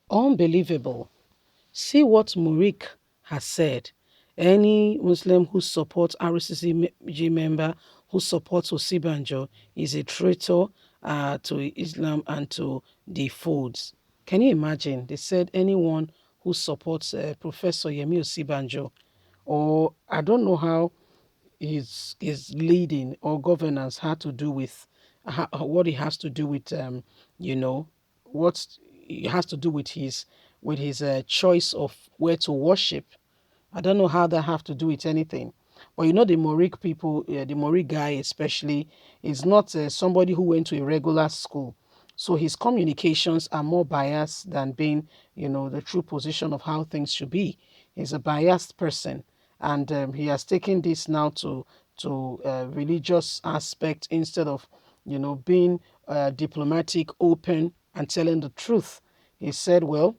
Unbelievable. See what Murik has said. Any Muslim who supports RCCG member who supports Osibanjo is a traitor to Islam and to the folds. Can you imagine? They said anyone who supports Professor Yemi Osibanjo, or I don't know how his leading or governance had to do with what it has to do with you know what it has to do with his choice of where to worship. I don't know how that have to do with anything. But you know, the Morik people, the Morik guy especially, is not somebody who went to a regular school. So his communications are more biased than being, the true position of how things should be. He's a biased person, and he has taken this now to religious aspect instead of, being diplomatic, open, and telling the truth. He said, well,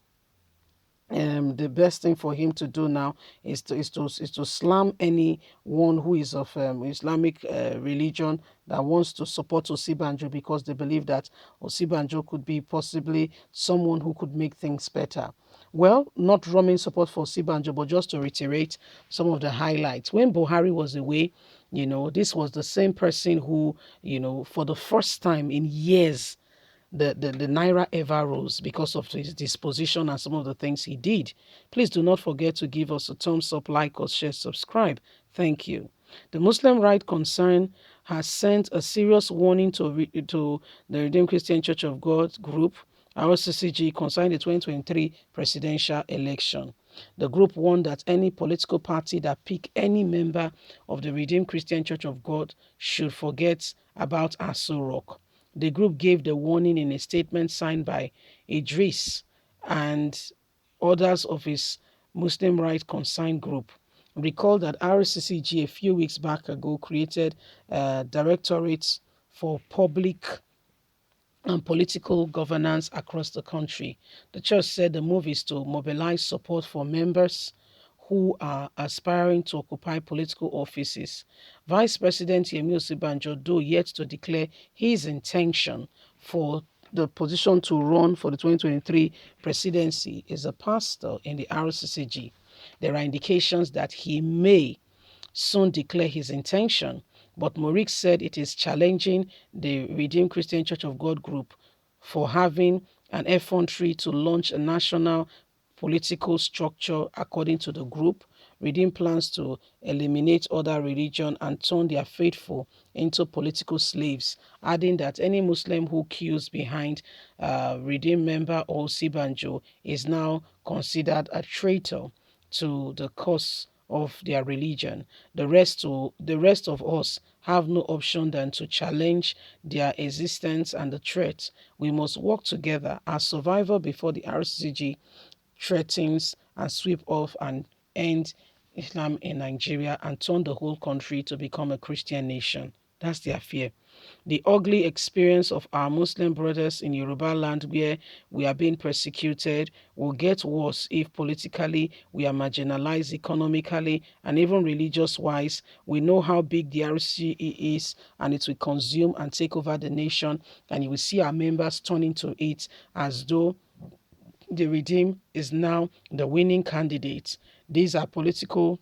the best thing for him to do now is to slam anyone who is of Islamic religion that wants to support Osibanjo because they believe that Osibanjo could be possibly someone who could make things better. Well, not drumming support for Osibanjo, but just to reiterate some of the highlights. When Buhari was away, this was the same person who, for the first time in years, the naira ever rose because of his disposition and some of the things he did. Please do not forget to give us a thumbs up, like us, share, subscribe. Thank you. The Muslim Right Concern has sent a serious warning to the Redeemed Christian Church of God group, RCCG, concerning the 2023 presidential election. The group warned that any political party that pick any member of the Redeemed Christian Church of God should forget about Aso Rock. The group gave the warning in a statement signed by Idris and others of his Muslim Rights Concern group. Recall that RCCG a few weeks back ago created directorates for public and political governance across the country. The church said the move is to mobilize support for members who are aspiring to occupy political offices. Vice President Yemi Osibanjo, though yet to declare his intention for the position to run for the 2023 presidency, is a pastor in the RCCG. There are indications that he may soon declare his intention, but Morik said it is challenging the Redeemed Christian Church of God group for having an effrontery to launch a national political structure. According to the group, Redeemed plans to eliminate other religion and turn their faithful into political slaves, adding that any Muslim who queues behind Redeemed member or Sibanjo is now considered a traitor to the cause of their religion. The rest of us have no option than to challenge their existence and the threat. We must work together as survivor before the RCG threatens and sweep off and end Islam in Nigeria and turn the whole country to become a Christian nation. That's their fear. The ugly experience of our Muslim brothers in Yoruba land, where we are being persecuted, will get worse if politically we are marginalized, economically, and even religious-wise. We know how big the RCE is, and it will consume and take over the nation, and you will see our members turning to it as though the Redeem is now the winning candidate. These are political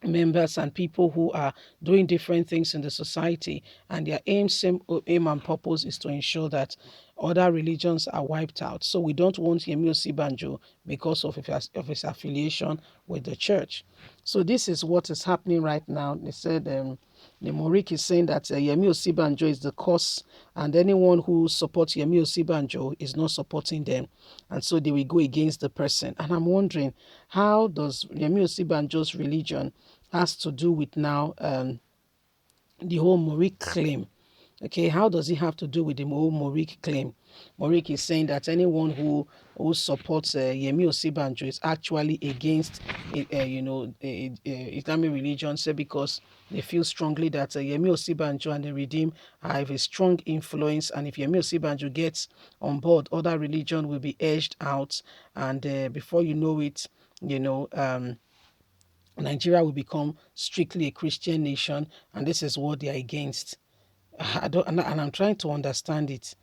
members and people who are doing different things in the society, and their same aim and purpose is to ensure that other religions are wiped out. So we don't want Yemi Osibanjo because of his affiliation with the church. So this is what is happening right now. They said the Morik is saying that Yemi Osibanjo is the cause, and anyone who supports Yemi Osibanjo is not supporting them, and so they will go against the person. And I'm wondering, how does Yemi Osibanjo's religion has to do with now the whole Morik claim? Okay, how does it have to do with the whole Morik claim? Morik is saying that anyone who supports Yemi Osibanjo is actually against, Islamic religion, say because they feel strongly that Yemi Osibanjo and the Redeem have a strong influence, and if Yemi Osibanjo gets on board, other religion will be edged out, and before you know it, Nigeria will become strictly a Christian nation, and this is what they are against. I don't, and I'm trying to understand it.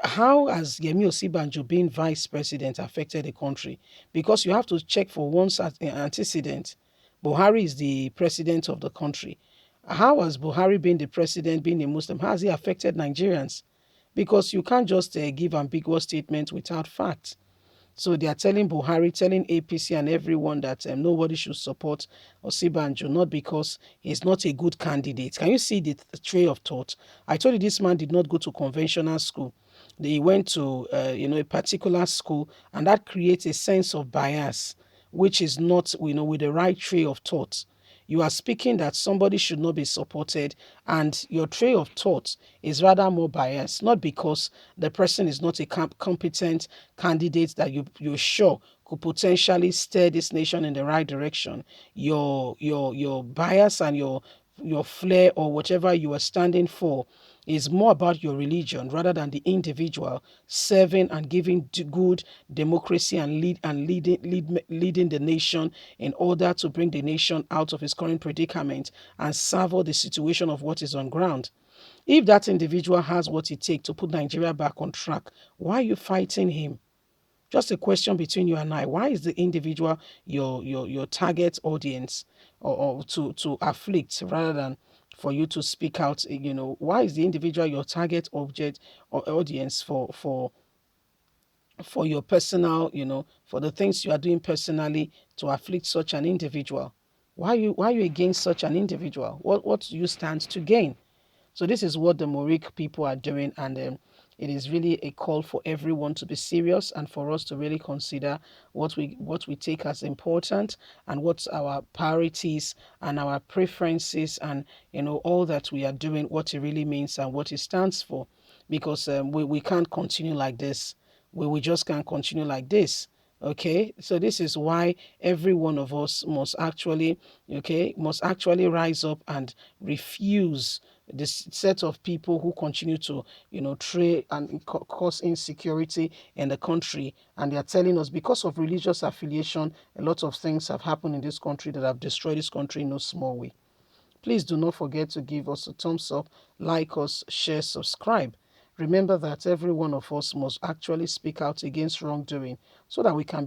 How has Yemi Osibanjo being vice president affected the country? Because you have to check for one's antecedent. Buhari is the president of the country. How has Buhari been the president, being a Muslim? How has he affected Nigerians? Because you can't just give ambiguous statements without facts. So they are telling Buhari, telling APC and everyone that nobody should support Osibanjo, not because he's not a good candidate. Can you see the tray of thought? I told you this man did not go to conventional school. He went to a particular school, and that creates a sense of bias, which is not with the right tray of thought. You are speaking that somebody should not be supported, and your tray of thought is rather more biased, not because the person is not a competent candidate that you're sure could potentially steer this nation in the right direction. Your bias and your flair or whatever you are standing for is more about your religion rather than the individual serving and giving good democracy and leading the nation in order to bring the nation out of its current predicament and salve the situation of what is on ground. If that individual has what it takes to put Nigeria back on track, why are you fighting him? Just a question between you and I. Why is the individual your target audience, or to afflict rather than for you to speak out? Why is the individual your target object or audience for your personal, for the things you are doing personally to afflict such an individual? Why are you against such an individual? What do you stand to gain? So this is what the Morik people are doing, and it is really a call for everyone to be serious and for us to really consider what we take as important and what's our priorities and our preferences, and all that we are doing, what it really means and what it stands for, because we can't continue like this. We just can't continue like this. Okay, so this is why every one of us must actually rise up and refuse this set of people who continue to trade and cause insecurity in the country. And they are telling us because of religious affiliation, a lot of things have happened in this country that have destroyed this country in no small way. Please do not forget to give us a thumbs up, like us, share, subscribe. Remember that every one of us must actually speak out against wrongdoing so that we can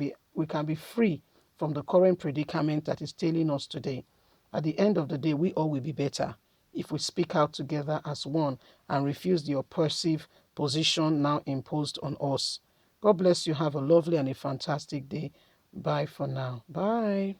be free from the current predicament that is tailing us today. At the end of the day, we all will be better if we speak out together as one and refuse the oppressive position now imposed on us. God bless you. Have a lovely and a fantastic day. Bye for now. Bye.